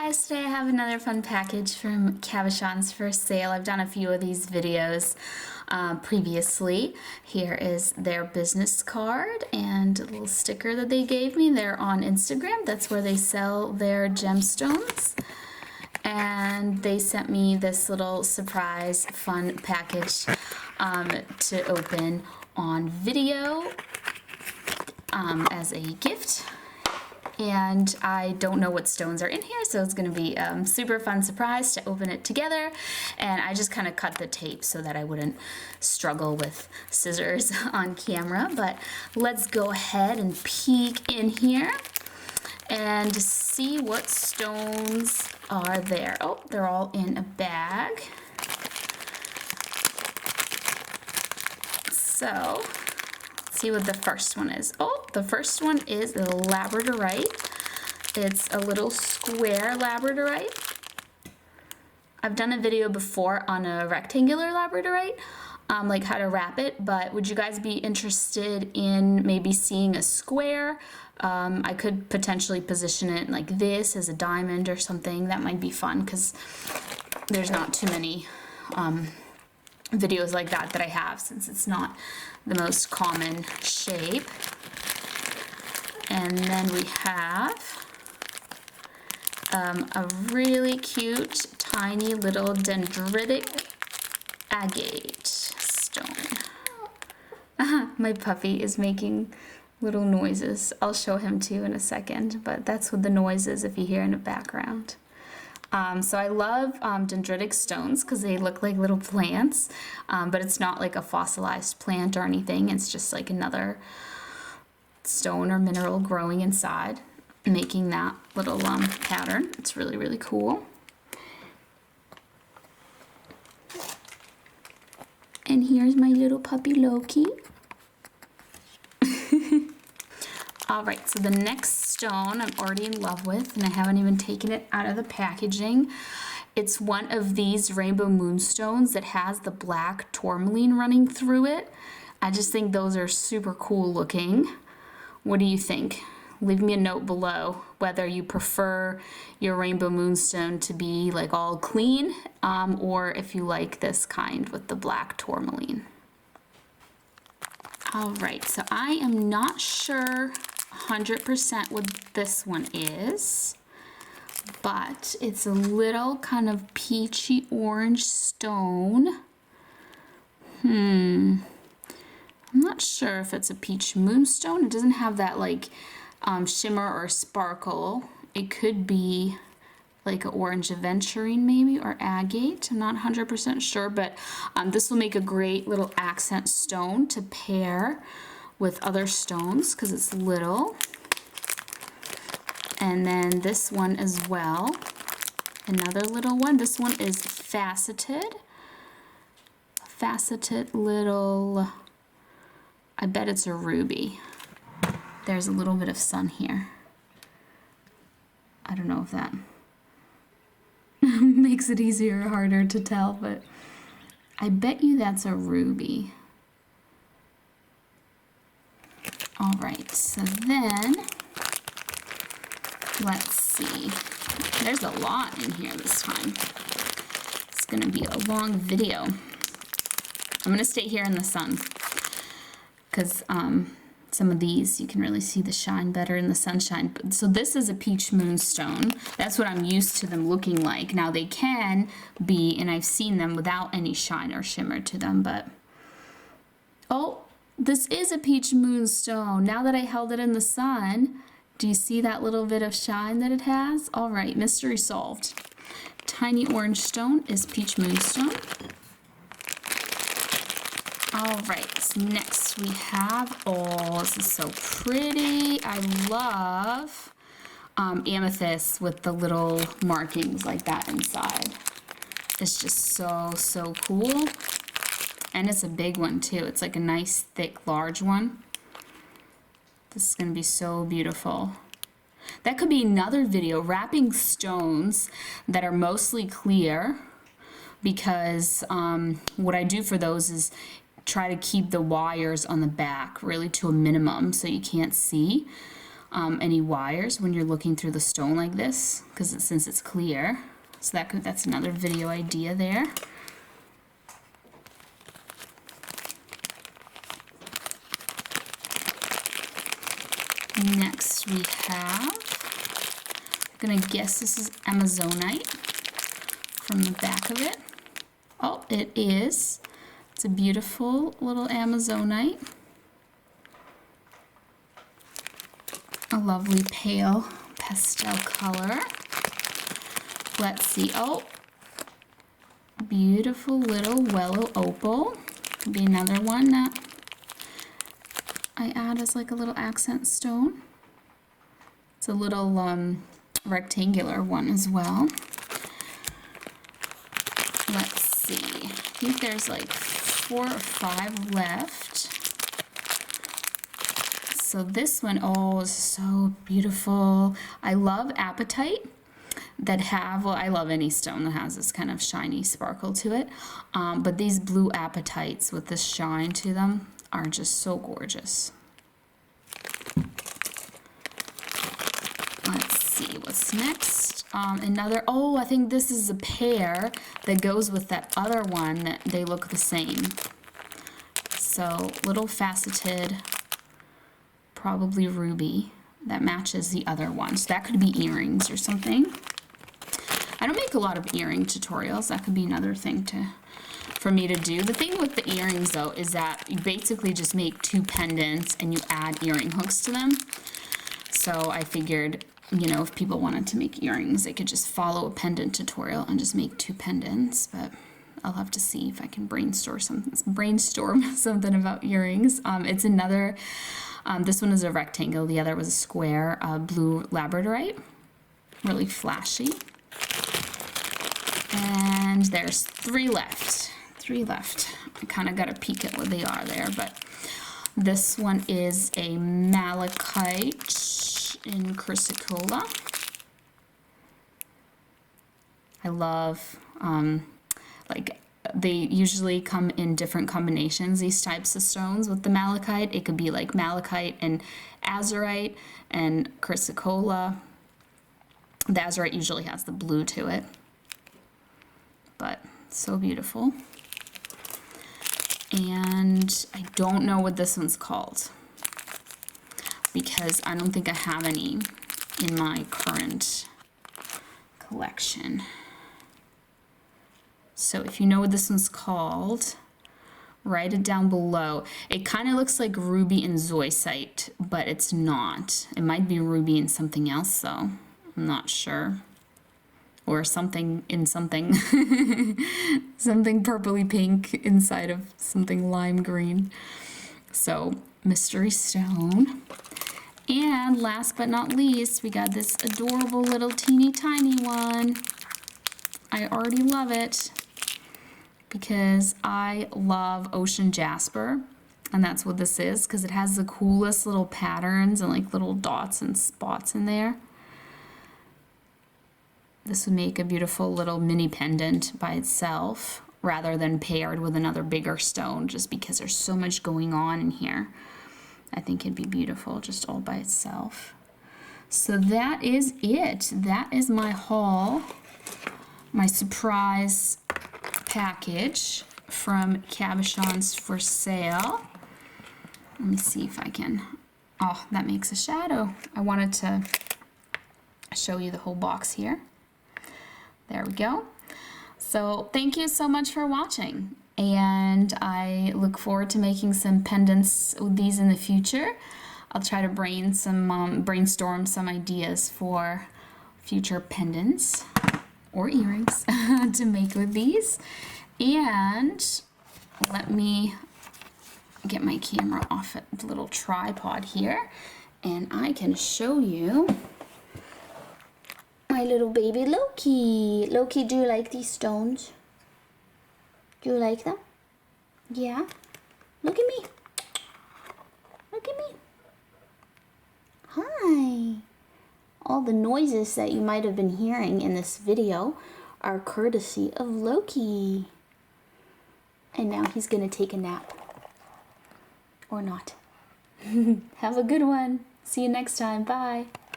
guys, today I have another fun package from Cabochons4Sale. I've done a few of these videos previously. Here is their business card and a little sticker that they gave me. They're on Instagram. That's where they sell their gemstones. And they sent me this little surprise fun package to open on video as a gift. And I don't know what stones are in here, so it's going to be a super fun surprise to open it together. And I just kind of cut the tape so that I wouldn't struggle with scissors on camera. But let's go ahead and peek in here and see what stones are there. Oh, they're all in a bag. So see what the first one is. Oh, the first one is the Labradorite. It's a little square Labradorite. I've done a video before on a rectangular Labradorite, like how to wrap it, but would you guys be interested in maybe seeing a square? I could potentially position it like this as a diamond or something. That might be fun because there's not too many videos like that I have, since it's not the most common shape. And then we have a really cute tiny little dendritic agate stone. My puppy is making little noises. I'll show him too in a second, but that's what the noise is if you hear in the background. So I love dendritic stones because they look like little plants, but it's not like a fossilized plant or anything. It's just like another stone or mineral growing inside, making that little pattern. It's really, really cool. And here's my little puppy Loki. Alright, so the next stone I'm already in love with, and I haven't even taken it out of the packaging. It's one of these rainbow moonstones that has the black tourmaline running through it. I just think those are super cool looking. What do you think? Leave me a note below whether you prefer your rainbow moonstone to be like all clean, or if you like this kind with the black tourmaline. Alright, so I am not sure 100% what this one is, but it's a little kind of peachy orange stone. I'm not sure if it's a peach moonstone. It doesn't have that like shimmer or sparkle. It could be like an orange aventurine maybe, or agate. I'm not 100% sure, but this will make a great little accent stone to pair with other stones because it's little. And then this one as well, another little one. This one is faceted little, I bet it's a ruby. There's a little bit of sun here. I don't know if that makes it easier or harder to tell, but I bet you that's a ruby. All right, so then let's see. There's a lot in here this time. It's gonna be a long video. I'm gonna stay here in the sun because some of these you can really see the shine better in the sunshine. So this is a peach moonstone. That's what I'm used to them looking like. Now they can be, and I've seen them without any shine or shimmer to them, but oh, this is a peach moonstone. Now that I held it in the sun, do you see that little bit of shine that it has? All right, mystery solved. Tiny orange stone is peach moonstone. All right, so next we have, oh, this is so pretty. I love amethyst with the little markings like that inside. It's just so, so cool. And it's a big one too. It's like a nice, thick, large one. This is going to be so beautiful. That could be another video, wrapping stones that are mostly clear, because what I do for those is try to keep the wires on the back really to a minimum so you can't see. any wires when you're looking through the stone like this, because since it's clear. So that's another video idea there. Next we have, I'm gonna guess this is Amazonite from the back of it. Oh, it is. It's a beautiful little Amazonite. A lovely pale pastel color. Let's see. Oh, beautiful little Willow Opal. Could be another one that I add as like a little accent stone. It's a little rectangular one as well. Let's see. I think there's like 4 or 5 left. So this one, oh, is so beautiful. I love apatite that have, well, I love any stone that has this kind of shiny sparkle to it. But these blue apatites with this shine to them are just so gorgeous. Let's see what's next. Another, oh, I think this is a pair that goes with that other one. They look the same. So little faceted, probably ruby that matches the other one. So that could be earrings or something. I don't make a lot of earring tutorials. That could be another thing for me to do. The thing with the earrings though is that you basically just make 2 pendants and you add earring hooks to them. So I figured, you know, if people wanted to make earrings, they could just follow a pendant tutorial and just make 2 pendants. But I'll have to see if I can brainstorm something about earrings. It's another, this one is a rectangle. The other was a square, blue Labradorite, really flashy. And there's 3 left. 3 left. I kind of got a peek at what they are there, but this one is a Malachite in Chrysocolla. I love, like, they usually come in different combinations, these types of stones with the malachite. It could be like malachite and azurite and chrysocolla. The azurite usually has the blue to it, but so beautiful. And I don't know what this one's called because I don't think I have any in my current collection. So if you know what this one's called, write it down below. It kind of looks like ruby and zoisite, but it's not. It might be ruby and something else though. I'm not sure. Or something in something. Something purpley pink inside of something lime green. So, mystery stone. And last but not least, we got this adorable little teeny tiny one. I already love it because I love ocean jasper. And that's what this is, because it has the coolest little patterns and like little dots and spots in there. This would make a beautiful little mini pendant by itself rather than paired with another bigger stone, just because there's so much going on in here. I think it'd be beautiful just all by itself. So that is it. That is my haul, my surprise package from Cabochons4Sale. Let me see if I can, oh, that makes a shadow. I wanted to show you the whole box here. There we go. So thank you so much for watching, and I look forward to making some pendants with these in the future. I'll try to brainstorm some ideas for future pendants or earrings to make with these. And let me get my camera off at the little tripod here, and I can show you my little baby Loki. Loki, do you like these stones? Do you like them? Yeah? Look at me. Look at me. Hi. All the noises that you might have been hearing in this video are courtesy of Loki. And now he's gonna take a nap. Or not. Have a good one. See you next time. Bye.